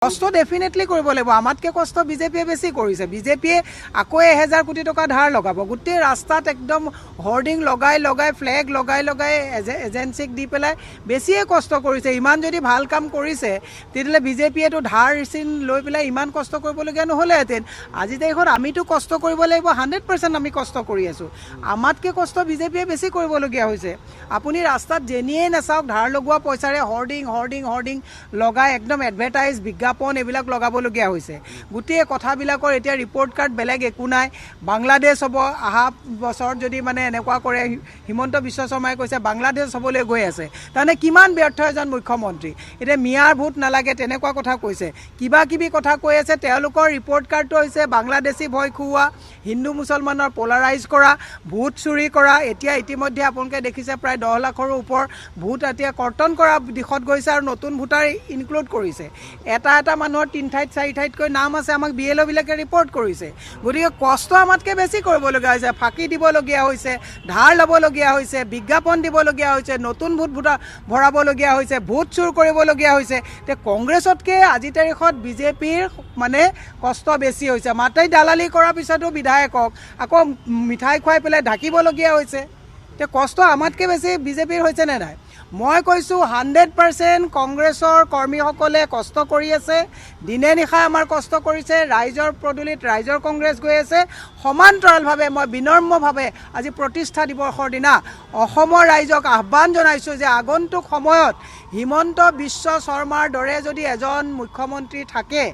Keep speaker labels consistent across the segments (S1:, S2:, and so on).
S1: কষ্ট ডেফিনেটলি কৰিব লাগিব। আমাতকৈ কষ্ট বিজেপিয়ে বেছি কৰিছে। বিজেপিয়ে আকৌ 1000 কোটি টকা ধাৰ লগাব, গোটেই ৰাস্তাত একদম হৰ্ডিং লগাই লগাই ফ্লেগ লগাই লগাই এজেঞ্চিক দি পেলাই বেছিয়ে কষ্ট কৰিছে। ইমান যদি ভাল কাম কৰিছে তেতিয়াহ'লে বিজেপিয়েতো ধাৰ চিন লৈ পেলাই ইমান কষ্ট কৰিবলগীয়া নহ'লেহেঁতেন। আজি তাৰিখত আমিতো কষ্ট কৰিব লাগিব, 100% আমি কষ্ট কৰি আছোঁ। আমাতকৈ কষ্ট বিজেপিয়ে বেছি কৰিবলগীয়া হৈছে। আপুনি ৰাস্তাত যেনিয়ে নাচাওক ধাৰ লগোৱা পইচাৰে হৰ্ডিং হৰ্ডিং হৰ্ডিং লগাই একদম এডভাৰটাইজ বিজ্ঞাপন এইবিলাক লগাবলগীয়া হৈছে। গোটেই কথাবিলাকৰ এতিয়া ৰিপৰ্ট কাৰ্ড বেলেগ একো নাই। বাংলাদেশ হ'ব, অহা বছৰত যদি মানে এনেকুৱা কৰে, হিমন্ত বিশ্ব শৰ্মাই কৈছে বাংলাদেশ হ'বলৈ গৈ আছে। তাৰমানে কিমান ব্যৰ্থ এজন মুখ্যমন্ত্ৰী। এতিয়া মিয়াৰ ভোট নালাগে তেনেকুৱা কথা কৈছে, কিবা কিবি কথা কৈ আছে। তেওঁলোকৰ ৰিপৰ্ট কাৰ্ডটো হৈছে বাংলাদেশী ভয় খুওৱা, হিন্দু মুছলমানৰ পলাৰাইজ কৰা, ভোট চুৰি কৰা। এতিয়া ইতিমধ্যে আপোনালোকে দেখিছে প্ৰায় 10 লাখৰো ওপৰ ভোট এতিয়া কৰ্তন কৰা দিশত গৈছে আৰু নতুন ভোটাৰ ইনক্লুড কৰিছে। এটা মানুহৰ 3 ঠাইত 4 ঠাইতকৈ নাম আছে, আমাক BLOবিলাকে ৰিপৰ্ট কৰিছে। গতিকে কষ্ট আমাতকৈ বেছি কৰিবলগীয়া হৈছে, ফাঁকি দিবলগীয়া হৈছে, ধাৰ ল'বলগীয়া হৈছে, বিজ্ঞাপন দিবলগীয়া হৈছে, নতুন ভোট ভৰাবলগীয়া হৈছে, ভোট চুৰ কৰিবলগীয়া হৈছে। তে কংগ্ৰেছতকৈ আজি তাৰিখত বিজেপিৰ মানে কষ্ট বেছি হৈছে। মাত্ৰাই দালালি কৰাৰ পিছতো বিধায়কক আকৌ মিঠাই খুৱাই পেলাই ঢাকিবলগীয়া হৈছে। তে কষ্ট আমাতকৈ বেছি বিজেপিৰ হৈছেনে নাই? মই কৈছোঁ 100% কংগ্ৰেছৰ কৰ্মীসকলে কষ্ট কৰি আছে, দিনে নিশাই আমাৰ কষ্ট কৰিছে। ৰাইজৰ পদূলিত ৰাইজৰ কংগ্ৰেছ গৈ আছে। সমান্তৰালভাৱে মই বিনম্ৰভাৱে আজি প্ৰতিষ্ঠা দিৱসৰ দিনা অসমৰ ৰাইজক আহ্বান জনাইছোঁ যে আগন্তুক সময়ত হিমন্ত বিশ্ব শৰ্মাৰ দৰে যদি এজন মুখ্যমন্ত্ৰী থাকে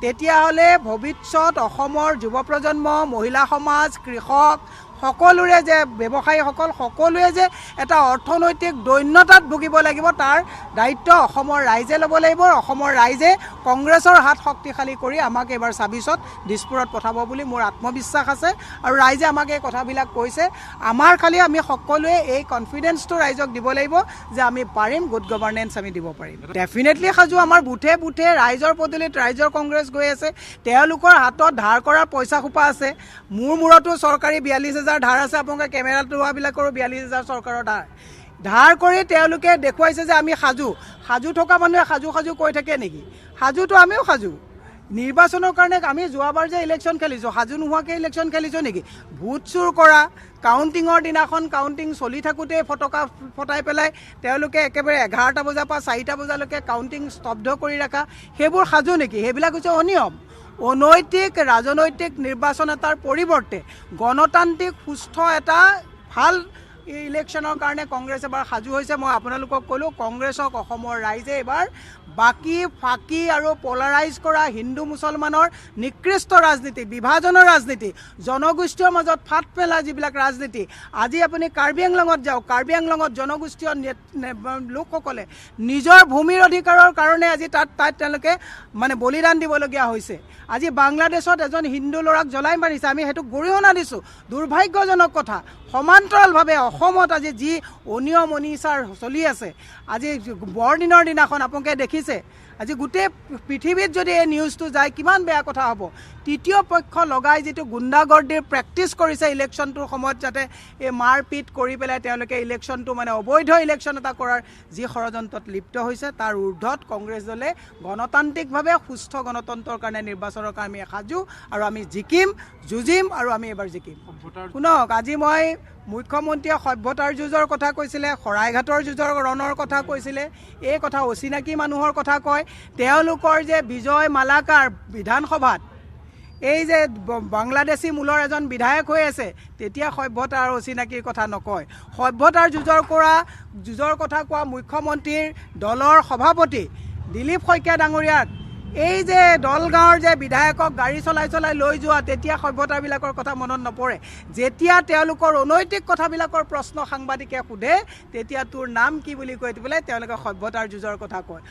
S1: তেতিয়াহ'লে ভৱিষ্যত অসমৰ যুৱ প্ৰজন্ম, মহিলা সমাজ, কৃষক সকলোৰে যে ব্যৱসায়ীসকল সকলোৱে যে এটা অৰ্থনৈতিক দৈন্যতাত ভুগিব লাগিব, তাৰ দায়িত্ব অসমৰ ৰাইজে ল'ব লাগিব। অসমৰ ৰাইজে কংগ্ৰেছৰ হাত শক্তিশালী কৰি আমাক এইবাৰ 26ত দিছপুৰত পঠাব বুলি মোৰ আত্মবিশ্বাস আছে। আৰু ৰাইজে আমাক এই কথাবিলাক কৈছে। আমাৰ খালি আমি সকলোৱে এই কনফিডেন্সটো ৰাইজক দিব লাগিব যে আমি পাৰিম, গুড গভাৰ্নেন্স আমি দিব পাৰিম। ডেফিনেটলি সাজু। আমাৰ বুথে বুথে ৰাইজৰ পদূলিত ৰাইজৰ কংগ্ৰেছ গৈ আছে। তেওঁলোকৰ হাতত ধাৰ কৰাৰ পইচা সোপা আছে। মোৰ মূৰতো চৰকাৰী 42,000 ধাৰ আছে। আপোনালোকে কেমেৰাত লোৱাবিলাকৰো 42,000 চৰকাৰৰ ধাৰ কৰি তেওঁলোকে দেখুৱাইছে যে আমি সাজু থকা মানুহে সাজু কৈ থাকে নেকি? সাজুটো আমিও সাজু। নিৰ্বাচনৰ কাৰণে আমি যোৱাবাৰ যে ইলেকশ্যন খেলিছোঁ, সাজু নোহোৱাকৈ ইলেকশ্যন খেলিছোঁ নেকি? ভোট চুৰ কৰা, কাউণ্টিঙৰ দিনাখন কাউণ্টিং চলি থাকোঁতেই ফটকা ফটাই পেলাই তেওঁলোকে একেবাৰে 11টা বজাৰ পৰা 4টা বজালৈকে কাউণ্টিং স্তব্ধ কৰি ৰাখা, সেইবোৰ সাজু নেকি? সেইবিলাক হৈছে অনিয়ম। অনৈতিক ৰাজনৈতিক নিৰ্বাচন এটাৰ পৰিৱৰ্তে গণতান্ত্ৰিক সুস্থ এটা ভাল ইলেকশ্যনৰ কাৰণে কংগ্ৰেছ এবাৰ সাজু হৈছে। মই আপোনালোকক ক'লোঁ, কংগ্ৰেছক অসমৰ ৰাইজে এইবাৰ বাকী ফাঁকি আৰু পলাৰাইজ কৰা হিন্দু মুছলমানৰ নিকৃষ্ট ৰাজনীতি, বিভাজনৰ ৰাজনীতি, জনগোষ্ঠীয় মাজত ফাট পেলা যিবিলাক ৰাজনীতি। আজি আপুনি কাৰ্বি আংলঙত যাওক, কাৰ্বি আংলঙত জনগোষ্ঠীয় লোকসকলে নিজৰ ভূমিৰ অধিকাৰৰ কাৰণে আজি তাত তেওঁলোকে মানে বলিদান দিবলগীয়া হৈছে। আজি বাংলাদেশত এজন হিন্দু ল'ৰাক জ্বলাই মাৰিছে, আমি সেইটো গৰিহণা দিছোঁ। দুৰ্ভাগ্যজনক কথা। সমান্তৰালভাৱে অসমত আজি যি অনিয়ম অনিচাৰ চলি আছে, আজি বৰদিনৰ দিনাখন আপোনালোকে দেখিছে, আজি গোটেই পৃথিৱীত যদি এই নিউজটো যায় কিমান বেয়া কথা হ'ব। তৃতীয় পক্ষ লগাই যিটো গুণ্ডাগৰ্দিৰ প্ৰেক্টিছ কৰিছে ইলেকশ্যনটোৰ সময়ত, যাতে এই মাৰপিট কৰি পেলাই তেওঁলোকে ইলেকশ্যনটো মানে অবৈধ ইলেকশ্যন এটা কৰাৰ যি ষড়যন্ত্ৰত লিপ্ত হৈছে, তাৰ ঊৰ্ধত কংগ্ৰেছ দলে গণতান্ত্ৰিকভাৱে সুস্থ গণতন্ত্ৰৰ কাৰণে নিৰ্বাচনৰ কাৰণে আমি সাজু আৰু আমি জিকিম, যুঁজিম আৰু আমি এবাৰ জিকিম। শুনক, আজি মই মুখ্যমন্ত্ৰীয়ে সভ্যতাৰ যুঁজৰ কথা কৈছিলে, শৰাইঘাটৰ যুঁজৰ ৰণৰ কথা কৈছিলে। এই কথা অচিনাকি মানুহৰ কথা কয়। তেওঁলোকৰ যে বিজয় মালাকাৰ বিধানসভাত এই যে বাংলাদেশী মূলৰ এজন বিধায়ক হৈ আছে, তেতিয়া সভ্যতা আৰু অচিনাকিৰ কথা নকয়। সভ্যতাৰ যুঁজৰ কথা কোৱা মুখ্যমন্ত্ৰীৰ দলৰ সভাপতি দিলীপ শইকীয়া ডাঙৰীয়াক এই যে দলগাঁৱৰ যে বিধায়কক গাড়ী চলাই লৈ যোৱা, তেতিয়া সভ্যতাবিলাকৰ কথা মনত নপৰে। যেতিয়া তেওঁলোকৰ অনৈতিক কথাবিলাকৰ প্ৰশ্ন সাংবাদিকে সোধে, তেতিয়া তোৰ নাম কি বুলি কৈ পেলাই তেওঁলোকে সভ্যতাৰ যুঁজৰ কথা কয়।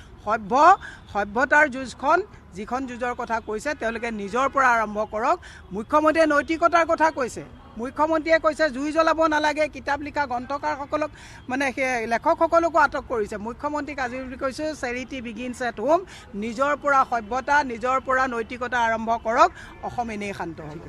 S1: সভ্যতাৰ যুঁজখন যিখন যুঁজৰ কথা কৈছে তেওঁলোকে নিজৰ পৰা আৰম্ভ কৰক। মুখ্যমন্ত্ৰীয়ে নৈতিকতাৰ কথা কৈছে। মুখ্যমন্ত্ৰীয়ে কৈছে জুই জ্বলাব নালাগে, কিতাপ লিখা গ্ৰন্থকাৰসকলক মানে সেই লেখকসকলকো আটক কৰিছে। মুখ্যমন্ত্ৰীক আজি বুলি কৈছোঁ চেৰিটি বিগিনছ এট হোম। নিজৰ পৰা সভ্যতা, নিজৰ পৰা নৈতিকতা আৰম্ভ কৰক, অসম এনেই শান্ত হ'ব।